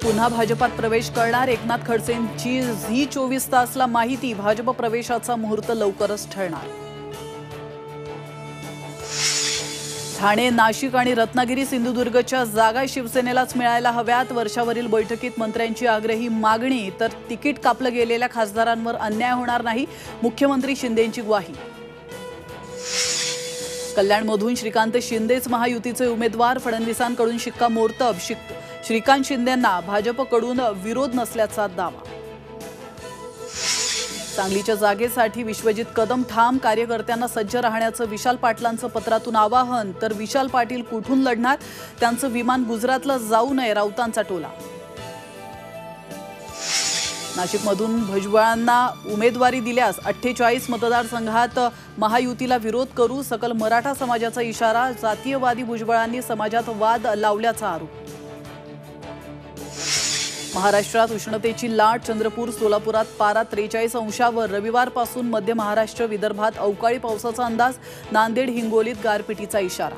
पुन्हा भाजपात प्रवेश करणार एकनाथ खडसेंची झी24 तासला माहिती। भाजप प्रवेशाचा मुहूर्त लवकरच ठरणार। ठाणे, नाशिक आणि रत्नागिरी, सिंधुदुर्गच्या जागा शिवसेनेलाच मिळायला हव्यात। वर्षावरील बैठकीत मंत्र्यांची आग्रही मागणी। तर तिकीट कापलं गेलेल्या खासदारांवर अन्याय होणार नाही, मुख्यमंत्री शिंदेंची ग्वाही। कल्याणमधून श्रीकांत शिंदेच महायुतीचे उमेदवार। फडणवीसांकडून शिक्कामोर्तब। श्रीकांत शिंदेंना भाजपकडून विरोध नसल्याचा दावा। सांगलीच्या जागेसाठी विश्वजित कदम ठाम। कार्यकर्त्यांना सज्ज राहण्याचं विशाल पाटलांचं पत्रातून आवाहन। तर विशाल पाटील कुठून लढणार, त्यांचं विमान गुजरातला जाऊ नये, राऊतांचा टोला। नाशिकमधून भुजबळांना उमेदवारी दिल्यास 48 मतदारसंघात महायुतीला विरोध करू, सकल मराठा समाजाचा इशारा। जातीयवादी भुजबळांनी समाजात वाद लावल्याचा आरोप। महाराष्ट्रात उष्णतेची लाट। चंद्रपूर, सोलापुरात पारा 43 अंशावर। रविवारपासून मध्य महाराष्ट्र, विदर्भात अवकाळी पावसाचा अंदाज। नांदेड, हिंगोलीत गारपिटीचा इशारा।